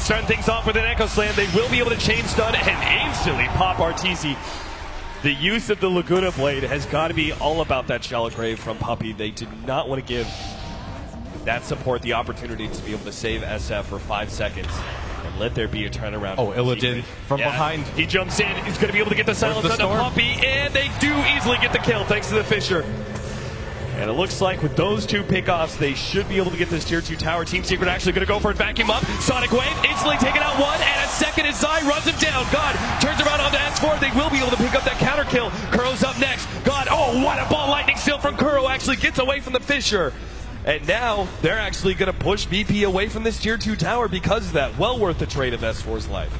starting things off with an Echo Slam. They will be able to chain stun and instantly pop RTZ. The use of the Laguna Blade has got to be all about that Shallow Grave from Puppey. They did not want to give that support the opportunity to be able to save SF for 5 seconds and let there be a turnaround. Oh, Illidan from behind. He jumps in. He's going to be able to get the silence on the Puppey, and they do easily get the kill thanks to the Fissure. And it looks like with those two pickoffs, they should be able to get this tier 2 tower. Team Secret actually going to go for it, vacuum up. Sonic Wave, instantly taking out one, and a second as Zai runs him down. God turns around onto S4. They will be able to pick up that counter kill. Kuro's up next. God, oh, what a ball lightning steal from Kuro. Actually gets away from the Fissure. And now they're actually going to push VP away from this tier 2 tower because of that. Well worth the trade of S4's life.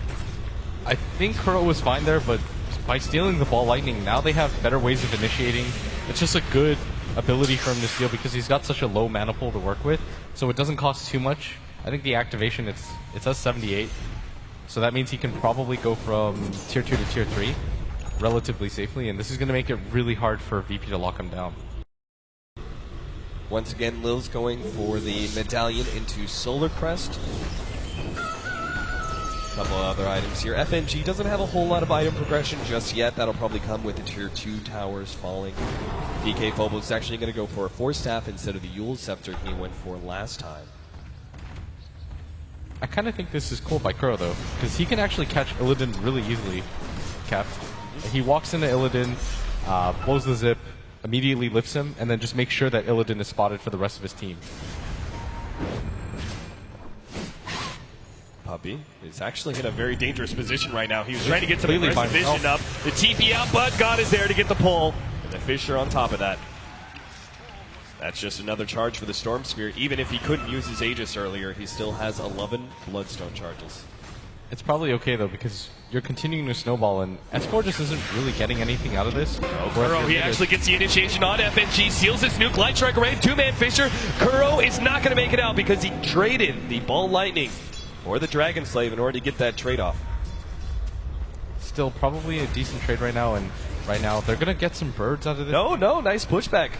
I think Kuro was fine there, but by stealing the ball lightning, now they have better ways of initiating. It's just a good ability for him to steal because he's got such a low mana pool to work with, so it doesn't cost too much. I think the activation, it says 78, so that means he can probably go from tier 2 to tier 3 relatively safely, and this is going to make it really hard for VP to lock him down. Once again, Lil's going for the medallion into Solar Crest. A couple of other items here. FNG doesn't have a whole lot of item progression just yet. That'll probably come with the tier 2 towers falling. DK Phobos is actually going to go for a Force Staff instead of the Yule Scepter he went for last time. I kind of think this is cool by Kuro though, because he can actually catch Illidan really easily. Cap. He walks into Illidan, blows the zip, immediately lifts him, and then just makes sure that Illidan is spotted for the rest of his team. Puppey is actually in a very dangerous position right now. He was trying to get some aggressive vision up. The TP out, but God is there to get the pull. And the Fissure on top of that. That's just another charge for the Storm Spear. Even if he couldn't use his Aegis earlier, he still has 11 Bloodstone charges. It's probably okay though, because you're continuing to snowball, and S4 just isn't really getting anything out of this. Kuro, he actually gets the initiation on FNG, seals his nuke, Light Strike Array, 2-man Fissure. Kuro is not going to make it out because he traded the Ball Lightning or the Dragon Slave in order to get that trade-off. Still probably a decent trade right now, and right now they're going to get some birds out of this. No, nice pushback.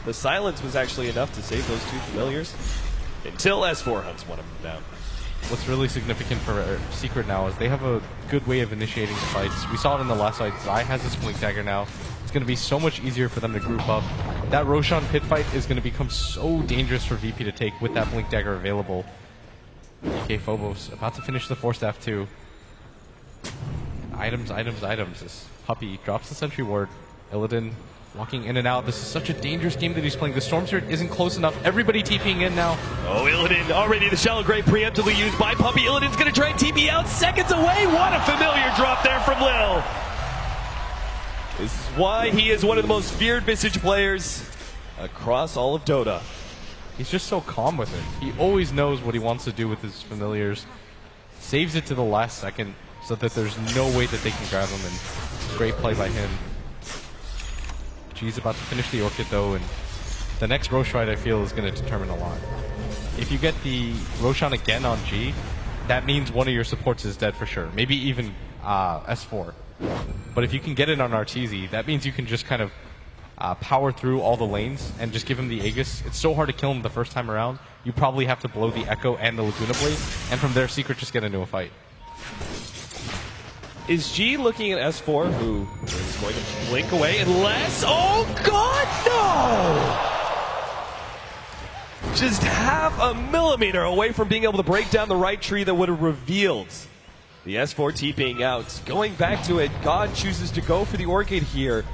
The silence was actually enough to save those two familiars until S4 hunts one of them down. What's really significant for Secret now is they have a good way of initiating the fights. We saw it in the last fight. Zai has his Blink Dagger now. It's going to be so much easier for them to group up. That Roshan pit fight is going to become so dangerous for VP to take with that Blink Dagger available. DK Phobos about to finish the Force Staff too. Items. This Puppey drops the Sentry Ward. Illidan walking in and out. This is such a dangerous game that he's playing. The Storm Spirit isn't close enough. Everybody TPing in now. Oh, Illidan already the Shallow Grave preemptively used by Puppey. Illidan's going to try and TP out seconds away. What a familiar drop there from Lil. This is why he is one of the most feared Visage players across all of Dota. He's just so calm with it. He always knows what he wants to do with his familiars. Saves it to the last second so that there's no way that they can grab him, and great play by him. G's about to finish the Orchid though, and the next Rosh ride I feel is going to determine a lot. If you get the Roshan again on G, that means one of your supports is dead for sure. Maybe even S4. But if you can get it on RTZ, that means you can just kind of power through all the lanes and just give him the Aegis. It's so hard to kill him the first time around. You probably have to blow the Echo and the Laguna Blade, and from there Secret just get into a fight. Is G looking at S4, who is going to blink away unless... Oh, God, no! Just half a millimeter away from being able to break down the right tree that would have revealed the S4 TPing out. Going back to it, God chooses to go for the Orchid here.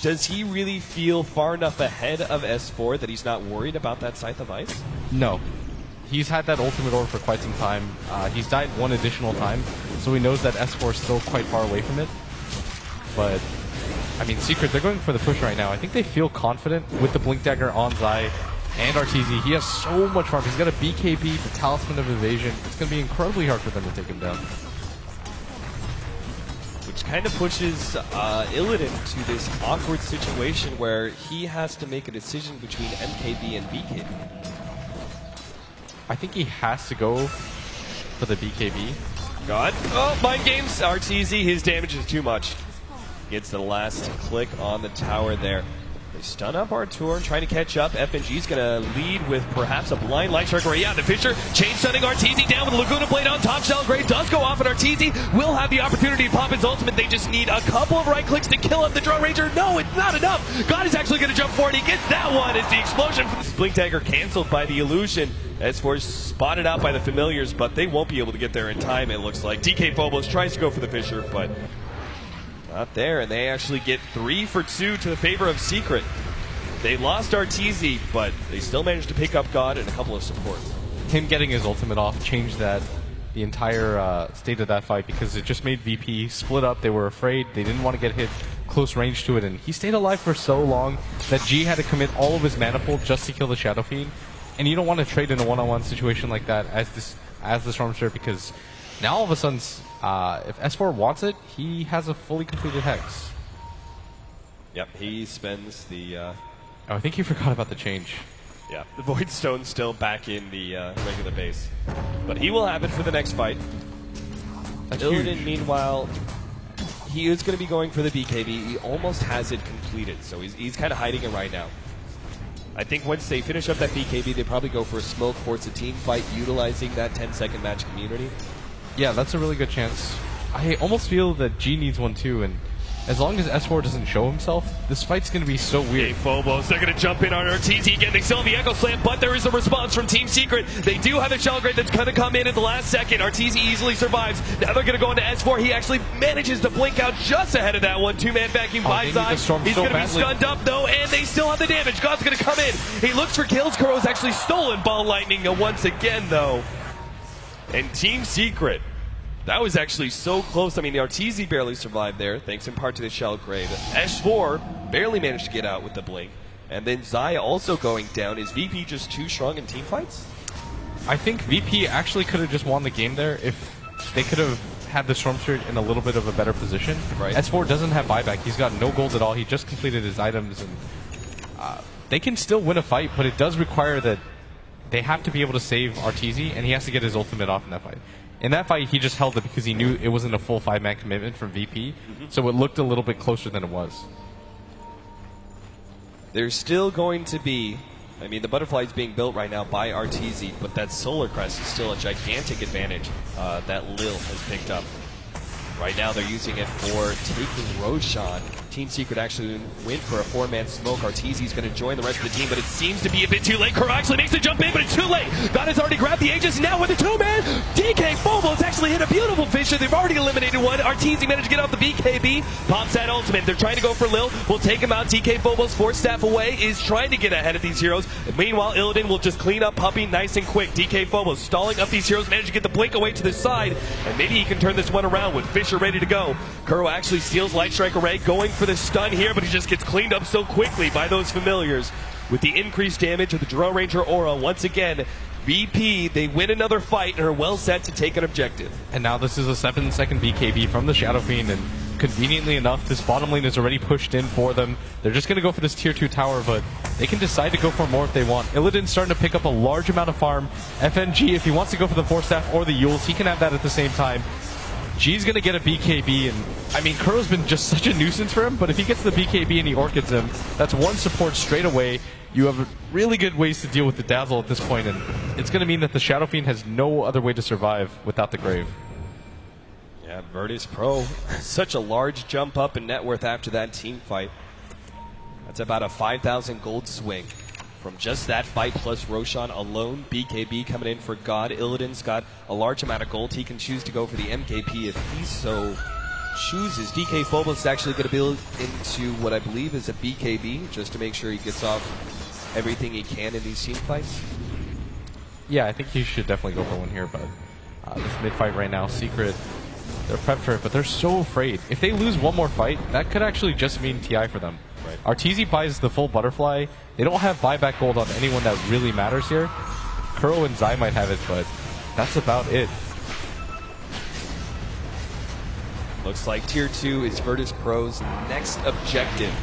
Does he really feel far enough ahead of S4 that he's not worried about that Scythe of Ice? No. He's had that ultimate orb for quite some time. He's died one additional time, so he knows that S4 is still quite far away from it. But, I mean, Secret, they're going for the push right now. I think they feel confident with the Blink Dagger on Zai and RTZ. He has so much farm. He's got a BKB, the Talisman of Evasion. It's going to be incredibly hard for them to take him down. Which kind of pushes Illidan to this awkward situation where he has to make a decision between MKB and BKB. I think he has to go for the BKB. God. Oh, mind games. RTZ, his damage is too much. Gets the last click on the tower there. They stun up Artur, trying to catch up. FNG's going to lead with perhaps a blind light strike. Right, yeah, the Fisher chain stunning Arteezy down with the Laguna Blade on top. Shellgrave does go off, and Arteezy will have the opportunity to pop his ultimate. They just need a couple of right clicks to kill him. The Drone Ranger, no, it's not enough. God is actually going to jump for it. He gets that one. It's the explosion from the Blink Dagger canceled by the illusion. S4 spotted out by the familiars, but they won't be able to get there in time, it looks like. DK Phobos tries to go for the Fisher, but not there, and they actually get 3 for 2 to the favor of Secret. They lost Arteezy, but they still managed to pick up God and a couple of supports. Him getting his ultimate off changed the entire state of that fight, because it just made VP split up. They were afraid. They didn't want to get hit close range to it, and he stayed alive for so long that G had to commit all of his mana pool just to kill the Shadow Fiend. And you don't want to trade in a one-on-one situation like that as the Stormster, because now all of a sudden, if S4 wants it, he has a fully completed Hex. Yep, he spends the... Oh, I think you forgot about the change. Yeah, the Void Stone's still back in the regular base. But he will have it for the next fight. Illidan, meanwhile, he is going to be going for the BKB. He almost has it completed, so he's kind of hiding it right now. I think once they finish up that BKB, they probably go for a smoke towards a team fight, utilizing that 10-second match community. Yeah, that's a really good chance. I almost feel that G needs one too, and as long as S4 doesn't show himself, this fight's going to be so weird. Hey, Phobos, they're going to jump in on Arteezy again. They still have the Echo Slam, but there is a response from Team Secret. They do have the Shellgrave that's going to come in at the last second. Arteezy easily survives. Now they're going to go into S4. He actually manages to blink out just ahead of that one. Two-man vacuum by side. He's going to be stunned up, though, and they still have the damage. God's going to come in. He looks for kills. Kuro's actually stolen Ball Lightning once again, though. And Team Secret, that was actually so close. I mean, the Arteezy barely survived there, thanks in part to the Shellgrave. S4 barely managed to get out with the blink. And then Zaya also going down. Is VP just too strong in team fights? I think VP actually could have just won the game there if they could have had the Stormster in a little bit of a better position. Right. S4 doesn't have buyback. He's got no gold at all. He just completed his items, and they can still win a fight, but it does require that they have to be able to save Arteezy, and he has to get his ultimate off in that fight. In that fight, he just held it because he knew it wasn't a full 5-man commitment from VP, so it looked a little bit closer than it was. There's still going to be, I mean, the butterfly is being built right now by Arteezy, but that Solar Crest is still a gigantic advantage that Lil has picked up. Right now, they're using it for taking Roshan. Team Secret actually went for a 4-man smoke. Arteezy's going to join the rest of the team, but it seems to be a bit too late. Kuro actually makes the jump in, but it's too late. God has already grabbed the Aegis. Now with the 2-man, DK Phobos actually hit a beautiful Fisher. They've already eliminated one. Arteezy managed to get off the BKB. Pops that ultimate. They're trying to go for Lil. We'll take him out. DK Phobos, 4 staff away, is trying to get ahead of these heroes. And meanwhile, Illidan will just clean up Puppey nice and quick. DK Phobos stalling up these heroes, managed to get the blink away to the side, and maybe he can turn this one around with Fisher ready to go. Kuro actually steals Light Strike Array, going for the stun here, but he just gets cleaned up so quickly by those familiars. With the increased damage of the Drone Ranger Aura, once again, VP, they win another fight and are well set to take an objective. And now this is a 7-second BKB from the Shadow Fiend, and conveniently enough, this bottom lane is already pushed in for them. They're just going to go for this tier 2 tower, but they can decide to go for more if they want. Illidan's starting to pick up a large amount of farm. FNG, if he wants to go for the 4-staff or the Yules, he can have that at the same time. G's going to get a BKB, and I mean, Kuro's been just such a nuisance for him, but if he gets the BKB and he orchids him, that's one support straight away. You have really good ways to deal with the Dazzle at this point, and it's going to mean that the Shadow Fiend has no other way to survive without the Grave. Yeah, Virtus Pro, such a large jump up in net worth after that team fight. That's about a 5,000 gold swing from just that fight, plus Roshan alone. BKB coming in for God. Illidan's got a large amount of gold. He can choose to go for the MKP if he so chooses. DK Phobos is actually going to build into what I believe is a BKB, just to make sure he gets off everything he can in these team fights. Yeah, I think he should definitely go for one here, but this mid-fight right now, Secret, they're prepped for it, but they're so afraid. If they lose one more fight, that could actually just mean TI for them. Right. Arteezy buys the full butterfly. They don't have buyback gold on anyone that really matters here. Kuro and Zai might have it, but that's about it. Looks like Tier 2 is Virtus Pro's next objective.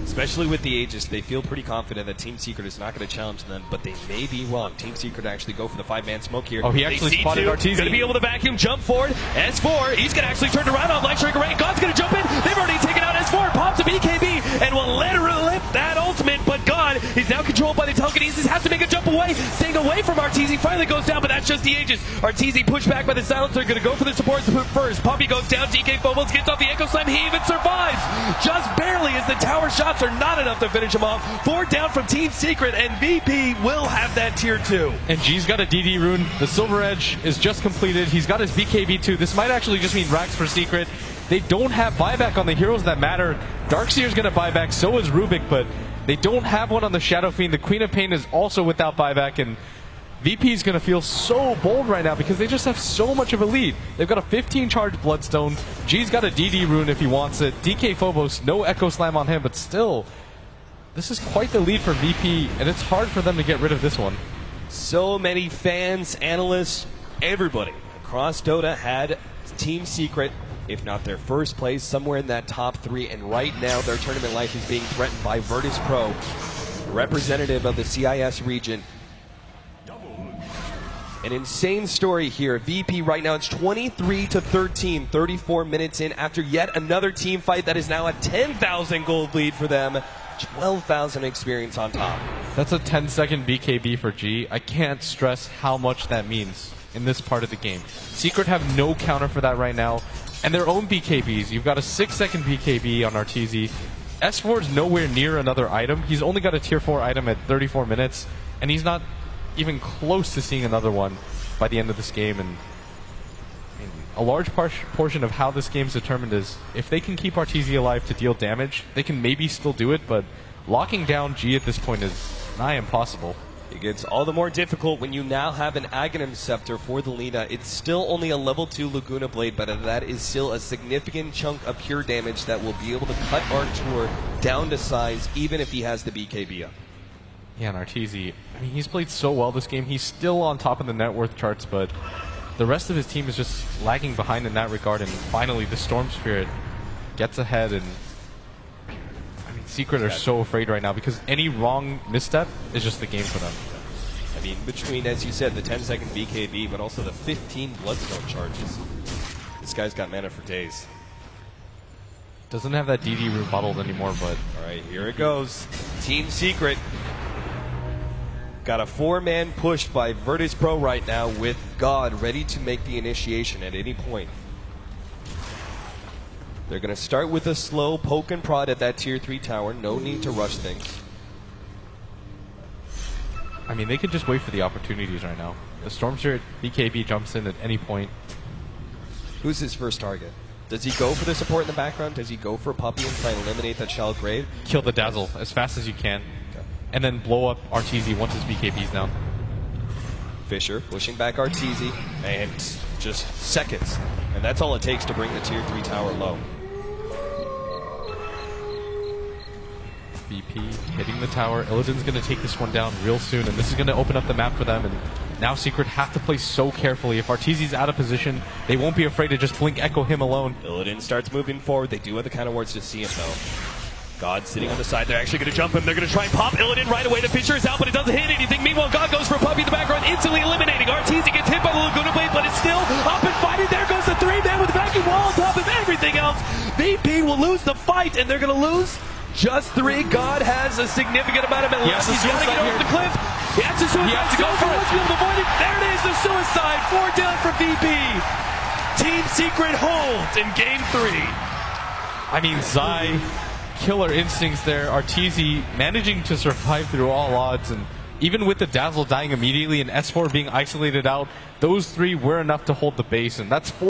Especially with the Aegis, they feel pretty confident that Team Secret is not going to challenge them, but they may be wrong. Team Secret actually go for the 5-man smoke here. Oh, he actually spotted Arteezy. Going to be able to vacuum, jump forward. S4, he's going to actually turn around on Light Strike Array. God's going to jump in. They've already taken out S4. Pops a BKB and will literally lift that ultimate, but God, he's now controlled by the telekinesis. Has to make a jump away. Staying away from Arteezy. Finally goes down, but that's just the Aegis. Arteezy pushed back by the silencer. Going to go for the support first. Poppy goes down. DK Phobos gets off the Echo Slam. He even survives. Just barely, as the tower shots are not enough to finish him off. 4 down from Team Secret, and VP will have that tier 2. And G's got a DD rune. The Silver Edge is just completed. He's got his BKB too. This might actually just mean racks for Secret. They don't have buyback on the heroes that matter. Darkseer's going to buy back, so is Rubik, but they don't have one on the Shadow Fiend. The Queen of Pain is also without buyback, and VP is going to feel so bold right now because they just have so much of a lead. They've got a 15 charge Bloodstone. G's got a DD rune if he wants it. DK Phobos, no Echo Slam on him, but still, this is quite the lead for VP, and it's hard for them to get rid of this one. So many fans, analysts, everybody across Dota had Team Secret, if not their first place, somewhere in that top 3, and right now their tournament life is being threatened by Virtus Pro, representative of the CIS region. An insane story here. VP right now, it's 23-13, 34 minutes in after yet another team fight that is now a 10,000 gold lead for them. 12,000 experience on top. That's a 10-second BKB for G. I can't stress how much that means in this part of the game. Secret have no counter for that right now. And their own BKBs. You've got a 6-second BKB on Arteezy. S4 is nowhere near another item. He's only got a tier 4 item at 34 minutes. And he's not even close to seeing another one by the end of this game. And a large portion of how this game's determined is if they can keep Arteezy alive to deal damage, they can maybe still do it, but locking down G at this point is nigh impossible. It gets all the more difficult when you now have an Aghanim Scepter for the Lina. It's still only a level 2 Laguna Blade, but that is still a significant chunk of pure damage that will be able to cut Artur down to size, even if he has the BKB up. Yeah, and Arteezy, I mean, he's played so well this game. He's still on top of the net worth charts, but the rest of his team is just lagging behind in that regard, and finally the Storm Spirit gets ahead, and I mean, Secret are so afraid right now because any wrong misstep is just the game for them. I mean, between, as you said, the 10-second BKB, but also the 15 Bloodstone charges, this guy's got mana for days. Doesn't have that DD room bottled anymore, but... Alright, here it goes. Team Secret. Got a 4-man push by Virtus Pro right now with God ready to make the initiation at any point. They're going to start with a slow poke and prod at that tier 3 tower. No need to rush things. I mean, they could just wait for the opportunities right now. The Storm Spirit BKB jumps in at any point. Who's his first target? Does he go for the support in the background? Does he go for Puppy and try and eliminate that Shallow Grave? Kill the Dazzle as fast as you can. Okay. And then blow up Arteezy once his BKB's down. Fisher pushing back Arteezy, and just seconds. And that's all it takes to bring the tier 3 tower low. VP hitting the tower. Illidan's going to take this one down real soon, and this is going to open up the map for them. And now Secret have to play so carefully. If Arteezy's out of position, they won't be afraid to just blink echo him alone. Illidan starts moving forward. They do have the counter wards to see him, though. God sitting on the side. They're actually going to jump him. They're going to try and pop Illidan right away. The Fisher is out, but it doesn't hit anything. Meanwhile, God goes for Puppy in the background, instantly eliminating. Arteezy gets hit by the Laguna Blade, but it's still up and fighting. There goes the 3-man with the vacuum wall on top of everything else. VP will lose the fight, and they're going to lose just 3. God has a significant amount of it left. He's going to get over the cliff. He has to suicide to go for it. Be able to avoid it. There it is, the suicide. 4 down for VP. Team Secret holds in game 3. I mean, Zai, killer instincts there. Arteezy managing to survive through all odds, and even with the Dazzle dying immediately and S4 being isolated out, those 3 were enough to hold the base, and that's 4